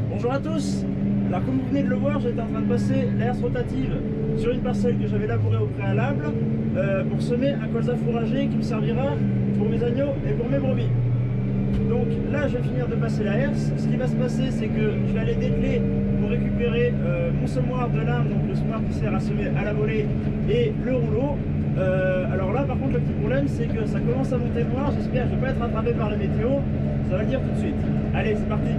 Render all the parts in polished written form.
Bonjour à tous. Alors comme vous venez de le voir, j'étais en train de passer la herse rotative sur une parcelle que j'avais labourée au préalable pour semer un colza fourragé qui me servira pour mes agneaux et pour mes brebis. Donc là je vais finir de passer la herse. Ce qui va se passer, c'est que je vais aller dételer pour récupérer mon semoir de lame, donc le semoir qui sert à semer à la volée, et le rouleau. Alors là par contre le petit problème c'est que ça commence à monter noir. J'espère que je ne vais pas être attrapé par la météo. Ça va le dire tout de suite. Allez, c'est parti.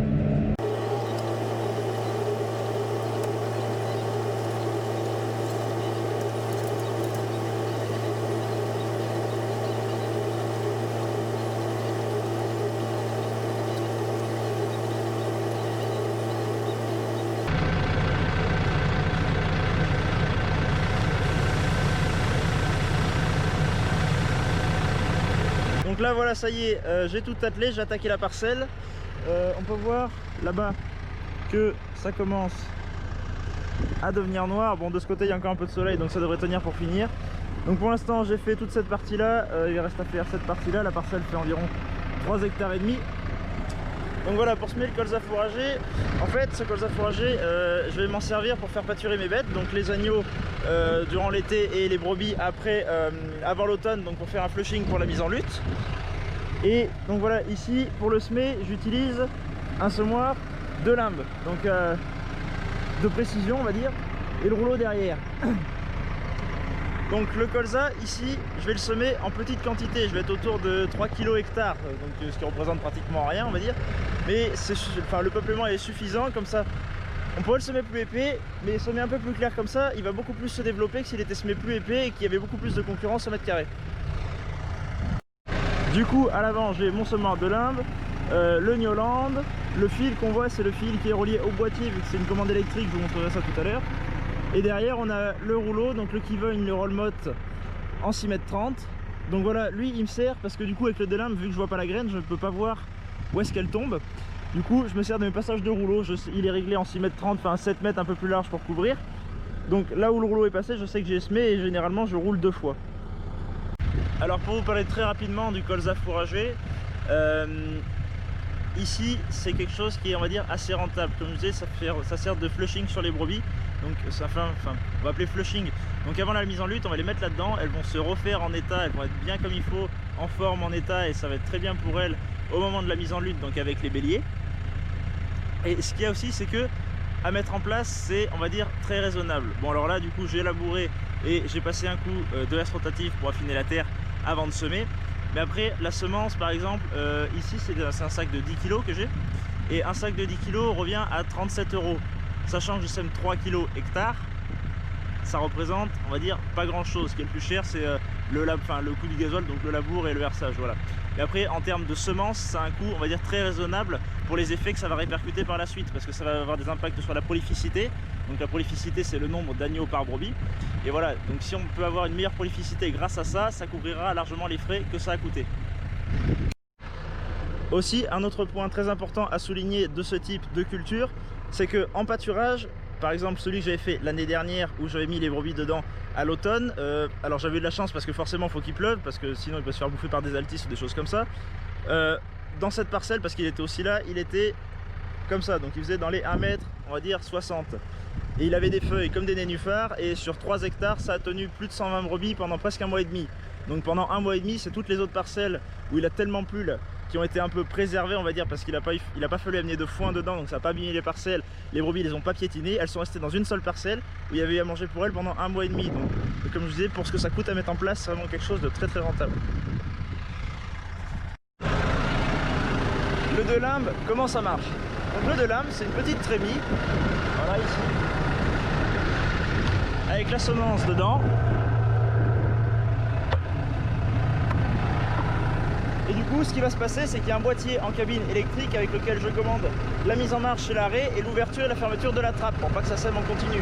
Donc là voilà, ça y est, j'ai tout attelé, j'ai attaqué la parcelle. On peut voir là-bas que ça commence à devenir noir. Bon, de ce côté il y a encore un peu de soleil, donc ça devrait tenir pour finir. Donc pour l'instant j'ai fait toute cette partie là, il reste à faire cette partie là. La parcelle fait environ 3 hectares et demi. Donc voilà, pour semer le colza fourragé, en fait ce colza fourragé je vais m'en servir pour faire pâturer mes bêtes, donc les agneaux durant l'été et les brebis après, avant l'automne, donc pour faire un flushing pour la mise en lutte. Et donc voilà, ici pour le semer j'utilise un semoir de limbe, donc de précision on va dire, et le rouleau derrière. Donc le colza ici je vais le semer en petite quantité, je vais être autour de 3 kg hectare, donc ce qui représente pratiquement rien on va dire, mais le peuplement est suffisant, comme ça on pourrait le semer plus épais, mais semer un peu plus clair comme ça il va beaucoup plus se développer que s'il était semé plus épais et qu'il y avait beaucoup plus de concurrence au mètre carré. Du coup à l'avant j'ai mon semoir de limbe, le Newland, le fil qu'on voit c'est le fil qui est relié au boîtier vu que c'est une commande électrique, je vous montrerai ça tout à l'heure. Et derrière on a le rouleau, donc le Kivogne, le Rollmot en 6,30 m. Donc voilà, lui il me sert parce que du coup avec le délimbe, vu que je vois pas la graine, je ne peux pas voir où est-ce qu'elle tombe. Du coup je me sers de mes passages de rouleau, il est réglé en 6,30 m, enfin 7 m un peu plus large pour couvrir. Donc là où le rouleau est passé, je sais que j'ai semé et généralement je roule 2 fois. Alors pour vous parler très rapidement du colza fourragé, ici c'est quelque chose qui est on va dire assez rentable. Comme je disais, ça sert de flushing sur les brebis. Donc ça fait, on va appeler flushing. Donc avant la mise en lutte on va les mettre là-dedans, elles vont se refaire en état, elles vont être bien comme il faut, en forme, en état, et ça va être très bien pour elles au moment de la mise en lutte, donc avec les béliers. Et ce qu'il y a aussi c'est que à mettre en place c'est on va dire très raisonnable. Bon alors là du coup j'ai labouré et j'ai passé un coup de herse rotative pour affiner la terre avant de semer. Mais après la semence par exemple, ici c'est un sac de 10 kg que j'ai, et un sac de 10 kg revient à 37 €. Sachant que je sème 3 kg hectare, ça représente on va dire pas grand chose. Ce qui est le plus cher c'est le coût du gasoil, donc le labour et le herçage, voilà. Et après en termes de semences, ça a un coût on va dire très raisonnable pour les effets que ça va répercuter par la suite, parce que ça va avoir des impacts sur la prolificité. Donc la prolificité c'est le nombre d'agneaux par brebis, et voilà, donc si on peut avoir une meilleure prolificité grâce à ça, ça couvrira largement les frais que ça a coûté. Aussi un autre point très important à souligner de ce type de culture, c'est que en pâturage, par exemple celui que j'avais fait l'année dernière où j'avais mis les brebis dedans à l'automne, alors j'avais eu de la chance parce que forcément il faut qu'il pleuve, parce que sinon il peut se faire bouffer par des altis ou des choses comme ça. Dans cette parcelle, parce qu'il était aussi là, il était comme ça, donc il faisait dans les 1 m on va dire 60, et il avait des feuilles comme des nénuphars, et sur 3 hectares ça a tenu plus de 120 brebis pendant presque 1 mois et demi. Donc pendant 1 mois et demi, c'est toutes les autres parcelles où il a tellement plu là, qui ont été un peu préservées on va dire, parce qu'il n'a pas fallu amener de foin dedans, donc ça n'a pas abîmé les parcelles, les brebis les ont pas piétinées, elles sont restées dans une seule parcelle où il y avait à manger pour elles pendant 1 mois et demi. Donc comme je disais, pour ce que ça coûte à mettre en place, c'est vraiment quelque chose de très rentable. Le deux limbes, comment ça marche? Donc le deux limbes, c'est une petite trémie, voilà ici, avec la semence dedans. Et du coup, ce qui va se passer, c'est qu'il y a un boîtier en cabine électrique avec lequel je commande la mise en marche et l'arrêt et l'ouverture et la fermeture de la trappe pour pas que ça sème en continu.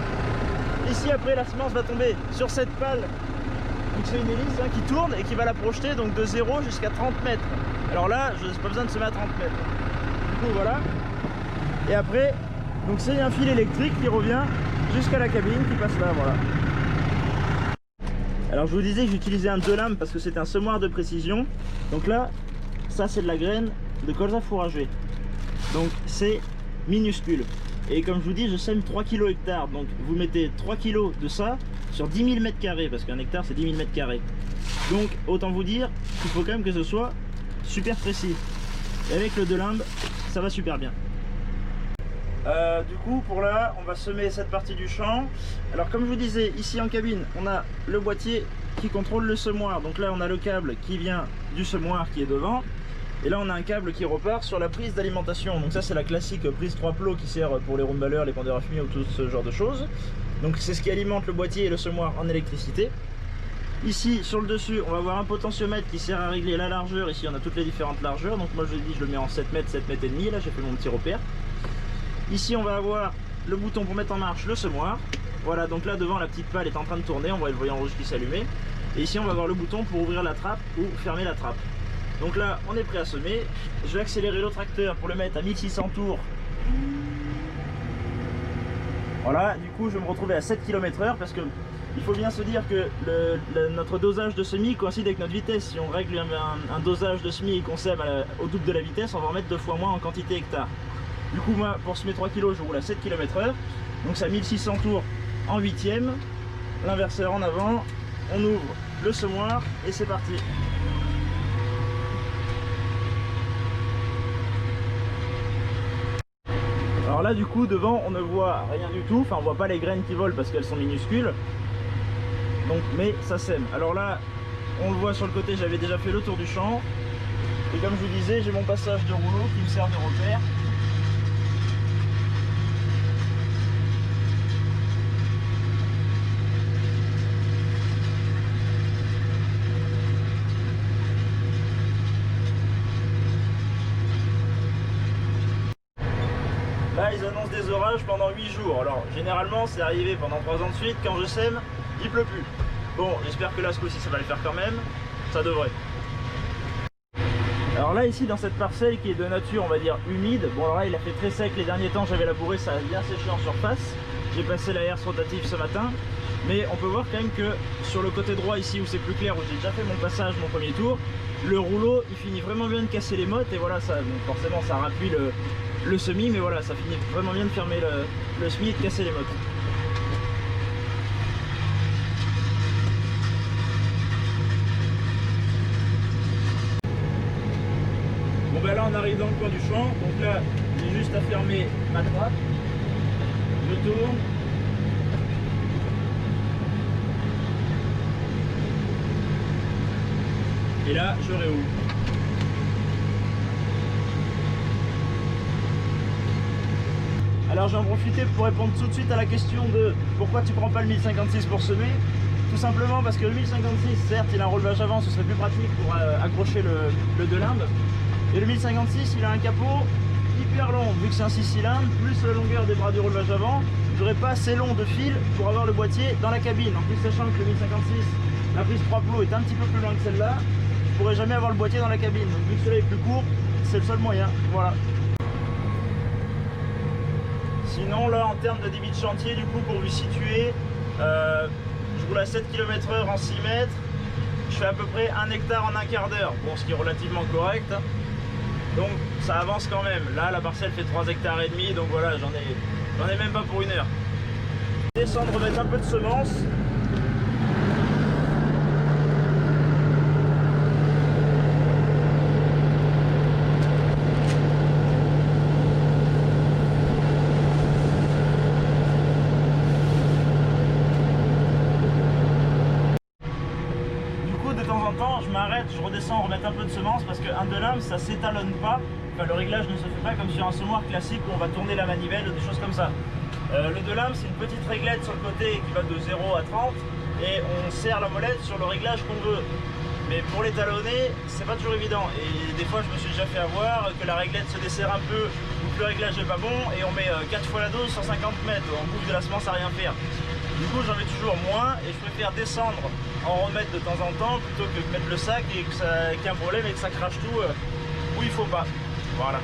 Ici, après, la semence va tomber sur cette pale. Donc c'est une hélice qui tourne et qui va la projeter donc de 0 jusqu'à 30 mètres. Alors là, je n'ai pas besoin de semer à 30 mètres. Du coup, voilà. Et après, donc c'est un fil électrique qui revient jusqu'à la cabine qui passe là, voilà. Alors je vous disais que j'utilisais un deux lames parce que c'est un semoir de précision. Donc là, ça c'est de la graine de colza fourragé. Donc c'est minuscule. Et comme je vous dis, je sème 3 kg hectare. Donc vous mettez 3 kg de ça sur 10 000 m², parce qu'un hectare c'est 10 000 m². Donc autant vous dire qu'il faut quand même que ce soit super précis. Et avec le deux limbes, ça va super bien. Du coup, pour là, on va semer cette partie du champ. Alors comme je vous disais, ici en cabine, on a le boîtier qui contrôle le semoir. Donc là, on a le câble qui vient du semoir qui est devant. Et là, on a un câble qui repart sur la prise d'alimentation. Donc ça, c'est la classique prise 3 plots qui sert pour les rumbaleurs, les pendeurs à fumier ou tout ce genre de choses. Donc c'est ce qui alimente le boîtier et le semoir en électricité. Ici, sur le dessus, on va avoir un potentiomètre qui sert à régler la largeur. Ici, on a toutes les différentes largeurs. Donc moi, je dis, je le mets en 7 mètres, 7 mètres et demi. Là, j'ai fait mon petit repère. Ici, on va avoir le bouton pour mettre en marche le semoir. Voilà, donc là, devant, la petite pale est en train de tourner. On voit le voyant rouge qui s'allumer. Et ici, on va avoir le bouton pour ouvrir la trappe ou fermer la trappe. Donc là, on est prêt à semer. Je vais accélérer le tracteur pour le mettre à 1600 tours. Voilà, du coup, je vais me retrouver à 7 km/h parce que il faut bien se dire que notre dosage de semis coïncide avec notre vitesse. Si on règle un dosage de semis et qu'on sème au double de la vitesse, on va en mettre 2 fois moins en quantité hectare. Du coup, moi, pour semer 3 kg, je roule à 7 km/h. Donc c'est à 1600 tours en 8e. L'inverseur en avant. On ouvre le semoir et c'est parti. Alors là, du coup, devant, on ne voit rien du tout. Enfin, on voit pas les graines qui volent parce qu'elles sont minuscules. Donc, mais ça sème. Alors là, on le voit sur le côté, j'avais déjà fait le tour du champ. Et comme je vous disais, j'ai mon passage de rouleau qui me sert de repère. Là, ils annoncent des orages pendant 8 jours. Alors, généralement, c'est arrivé pendant 3 ans de suite. Quand je sème, il pleut plus. Bon, j'espère que là, ce coup-ci, ça va le faire quand même. Ça devrait. Alors là, ici, dans cette parcelle qui est de nature, on va dire, humide. Bon, alors là, il a fait très sec les derniers temps. J'avais labouré, ça a bien séché en surface. J'ai passé la herse rotative ce matin. Mais on peut voir quand même que sur le côté droit, ici, où c'est plus clair, où j'ai déjà fait mon passage, mon premier tour, le rouleau, il finit vraiment bien de casser les mottes. Et voilà, ça, bon, forcément, ça rappuie le semis, mais voilà, ça finit vraiment bien de fermer le semis et de casser les mottes. Bon ben là on arrive dans le coin du champ, donc là j'ai juste à fermer ma trappe, je tourne. Et là je réouvre. Alors j'en profite pour répondre tout de suite à la question de pourquoi tu prends pas le 1056 pour semer. Tout simplement parce que le 1056, certes il a un relevage avant, ce serait plus pratique pour accrocher le deux limbes. Et le 1056 il a un capot hyper long, vu que c'est un 6 cylindres, plus la longueur des bras du relevage avant, j'aurais pas assez long de fil pour avoir le boîtier dans la cabine. En plus sachant que le 1056, la prise 3 plots est un petit peu plus loin que celle-là, je pourrais jamais avoir le boîtier dans la cabine. Donc vu que celui-là est plus court, c'est le seul moyen, voilà. Sinon là en termes de débit de chantier, du coup pour vous situer, je roule à 7 km/h en 6 mètres, je fais à peu près 1 hectare en un quart d'heure, bon ce qui est relativement correct, donc ça avance quand même. Là la parcelle fait 3 hectares et demi, donc voilà, j'en ai même pas pour 1 heure. Descendre, mettre un peu de semences. temps en temps, je m'arrête, je redescends, remettre un peu de semence parce qu'un de lame, ça s'étalonne pas. Enfin, le réglage ne se fait pas comme sur un semoir classique où on va tourner la manivelle ou des choses comme ça. Le de lame, c'est une petite réglette sur le côté qui va de 0 à 30 et on serre la molette sur le réglage qu'on veut. Mais pour l'étalonner, c'est pas toujours évident. Et des fois, je me suis déjà fait avoir que la réglette se desserre un peu ou que le réglage n'est pas bon et on met 4 fois la dose sur 50 mètres. On bouffe de la semence à rien faire. Du coup, j'en mets toujours moins et je préfère descendre, en remettre de temps en temps plutôt que de mettre le sac et qu'il y ait un problème et que ça crache tout où il faut pas. Voilà.